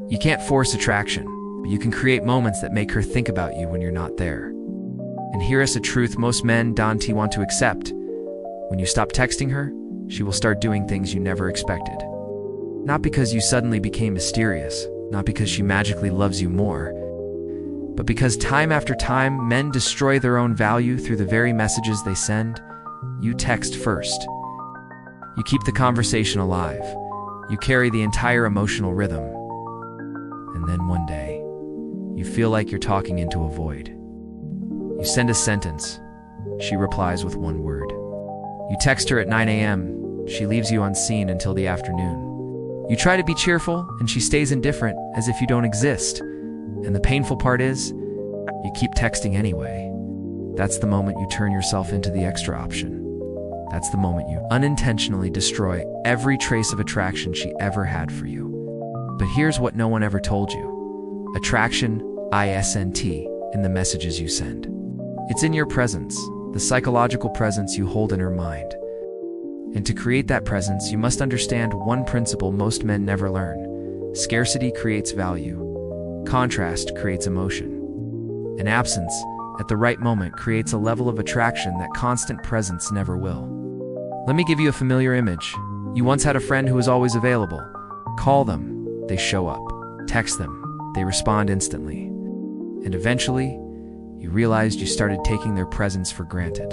You can't force attraction, but you can create moments that make her think about you when you're not there. And hear us a truth most men don't want to accept. When you stop texting her, she will start doing things you never expected. Not because you suddenly became mysterious, not because she magically loves you more, but because time after time, men destroy their own value through the very messages they send. You text first. You keep the conversation alive. You carry the entire emotional rhythm. And then one day, you feel like you're talking into a void. You send a sentence. She replies with one word. You text her at 9 a.m. She leaves you unseen until the afternoon. You try to be cheerful, and she stays indifferent, as if you don't exist. And the painful part is, you keep texting anyway. That's the moment you turn yourself into the extra option. That's the moment you unintentionally destroy every trace of attraction she ever had for you. But here's what no one ever told you. Attraction, ISNT, in the messages you send. It's in your presence, the psychological presence you hold in her mind. And to create that presence, you must understand one principle most men never learn. Scarcity creates value. Contrast creates emotion. And absence, at the right moment, creates a level of attraction that constant presence never will. Let me give you a familiar image. You once had a friend who was always available. Call them, they show up. Text them, they respond instantly. And eventually, you realized you started taking their presence for granted.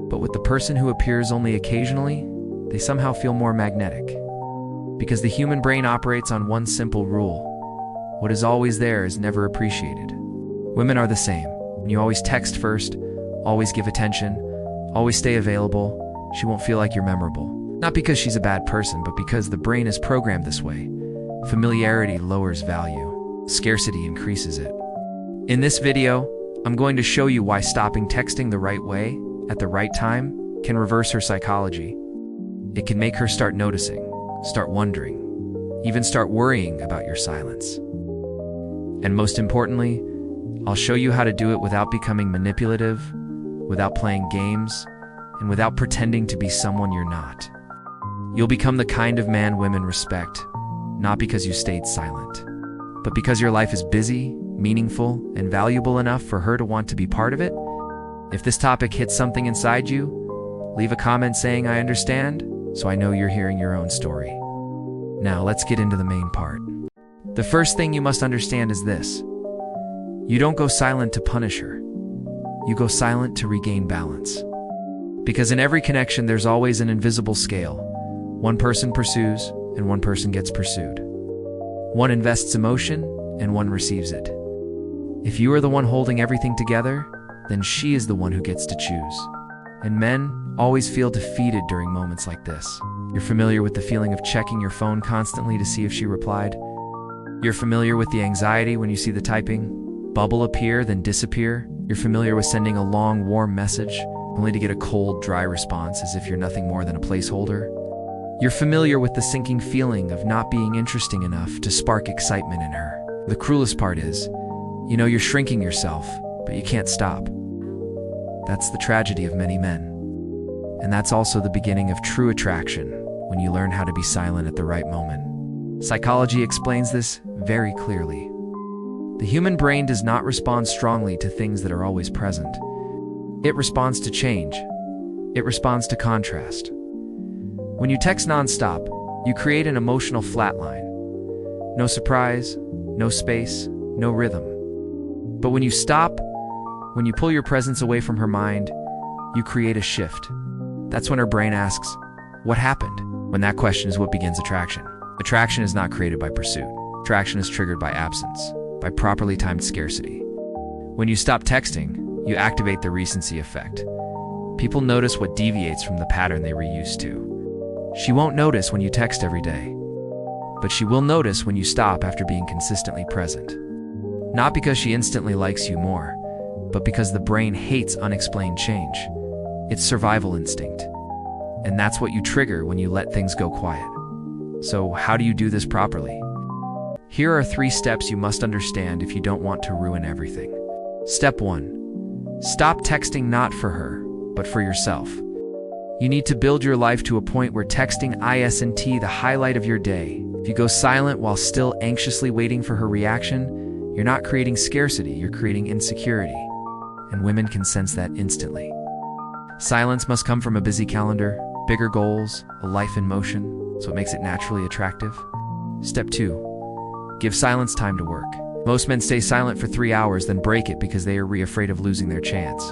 But with the person who appears only occasionally, they somehow feel more magnetic. Because the human brain operates on one simple rule. What is always there is never appreciated. Women are the same. When you always text first, always give attention, always stay available, she won't feel like you're memorable. Not because she's a bad person, but because the brain is programmed this way. Familiarity lowers value. Scarcity increases it. In this video, I'm going to show you why stopping texting the right way, at the right time, can reverse her psychology. It can make her start noticing, start wondering, even start worrying about your silence. And most importantly, I'll show you how to do it without becoming manipulative, without playing games, and without pretending to be someone you're not. You'll become the kind of man women respect, not because you stayed silent, but because your life is busy, meaningful, and valuable enough for her to want to be part of it. If this topic hits something inside you, leave a comment saying I understand, so I know you're hearing your own story. Now let's get into the main part. The first thing you must understand is this. You don't go silent to punish her. You go silent to regain balance. Because in every connection, there's always an invisible scale. One person pursues, and one person gets pursued. One invests emotion, and one receives it. If you are the one holding everything together, then she is the one who gets to choose. And men always feel defeated during moments like this. You're familiar with the feeling of checking your phone constantly to see if she replied. You're familiar with the anxiety when you see the typing bubble appear, then disappear. You're familiar with sending a long, warm message, only to get a cold, dry response as if you're nothing more than a placeholder. You're familiar with the sinking feeling of not being interesting enough to spark excitement in her. The cruelest part is, you know you're shrinking yourself, but you can't stop. That's the tragedy of many men. And that's also the beginning of true attraction, when you learn how to be silent at the right moment. Psychology explains this very clearly. The human brain does not respond strongly to things that are always present. It responds to change. It responds to contrast. When you text nonstop, you create an emotional flatline. No surprise, no space, no rhythm. But when you stop, when you pull your presence away from her mind, you create a shift. That's when her brain asks, what happened? When that question is what begins attraction. Attraction is not created by pursuit. Attraction is triggered by absence, by properly timed scarcity. When you stop texting, you activate the recency effect. People notice what deviates from the pattern they were used to. She won't notice when you text every day, but she will notice when you stop after being consistently present. Not because she instantly likes you more, but because the brain hates unexplained change. It's survival instinct. And that's what you trigger when you let things go quiet. So how do you do this properly? Here are 3 steps you must understand if you don't want to ruin everything. Step 1. Stop texting not for her, but for yourself. You need to build your life to a point where texting isn't the highlight of your day, If you go silent while still anxiously waiting for her reaction, you're not creating scarcity, you're creating insecurity. And women can sense that instantly. Silence must come from a busy calendar, bigger goals, a life in motion, so it makes it naturally attractive. Step 2. Give silence time to work. Most men stay silent for 3 hours, then break it because they are afraid of losing their chance.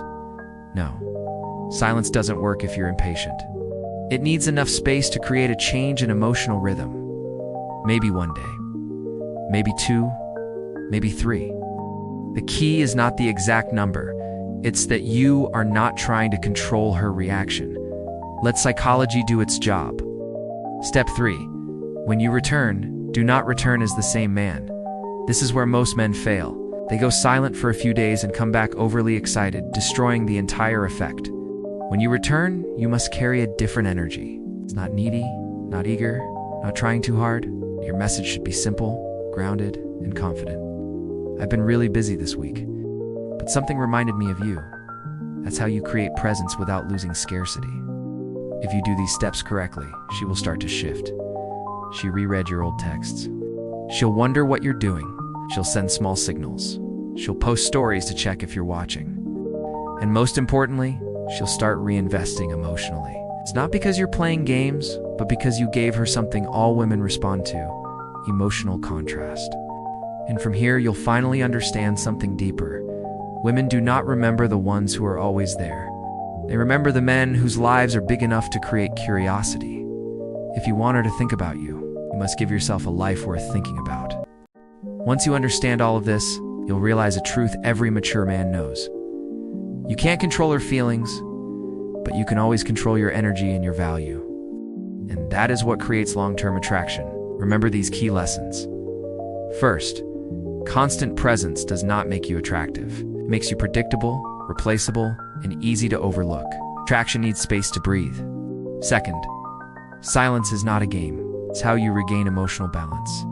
No. Silence doesn't work if you're impatient. It needs enough space to create a change in emotional rhythm. Maybe one day. Maybe 2. Maybe 3. The key is not the exact number. It's that you are not trying to control her reaction. Let psychology do its job. Step 3. When you return, do not return as the same man. This is where most men fail. They go silent for a few days and come back overly excited, destroying the entire effect. When you return, you must carry a different energy. It's not needy, not eager, not trying too hard. Your message should be simple, grounded, and confident. I've been really busy this week, but something reminded me of you. That's how you create presence without losing scarcity. If you do these steps correctly, she will start to shift. She reread your old texts. She'll wonder what you're doing. She'll send small signals. She'll post stories to check if you're watching. And most importantly, she'll start reinvesting emotionally. It's not because you're playing games, but because you gave her something all women respond to: emotional contrast. And from here, you'll finally understand something deeper. Women do not remember the ones who are always there. They remember the men whose lives are big enough to create curiosity. If you want her to think about you, you must give yourself a life worth thinking about. Once you understand all of this, you'll realize a truth every mature man knows. You can't control her feelings, but you can always control your energy and your value. And that is what creates long-term attraction. Remember these key lessons. First, constant presence does not make you attractive. It makes you predictable, replaceable, and easy to overlook. Attraction needs space to breathe. Second, silence is not a game. It's how you regain emotional balance.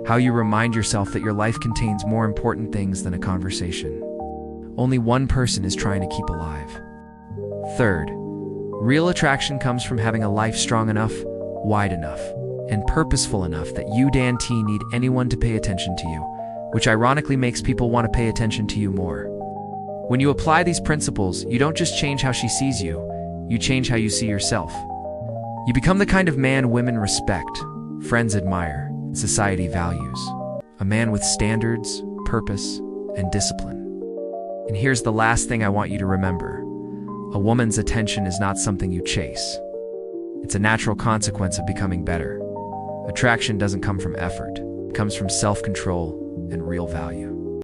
How you remind yourself that your life contains more important things than a conversation. Only one person is trying to keep alive. Third, real attraction comes from having a life strong enough, wide enough, and purposeful enough that you, Dan T, need anyone to pay attention to you, which ironically makes people want to pay attention to you more. When you apply these principles, you don't just change how she sees you, you change how you see yourself. You become the kind of man women respect, friends admire, and society values. A man with standards, purpose, and discipline. And here's the last thing I want you to remember. A woman's attention is not something you chase. It's a natural consequence of becoming better. Attraction doesn't come from effort. It comes from self-control and real value.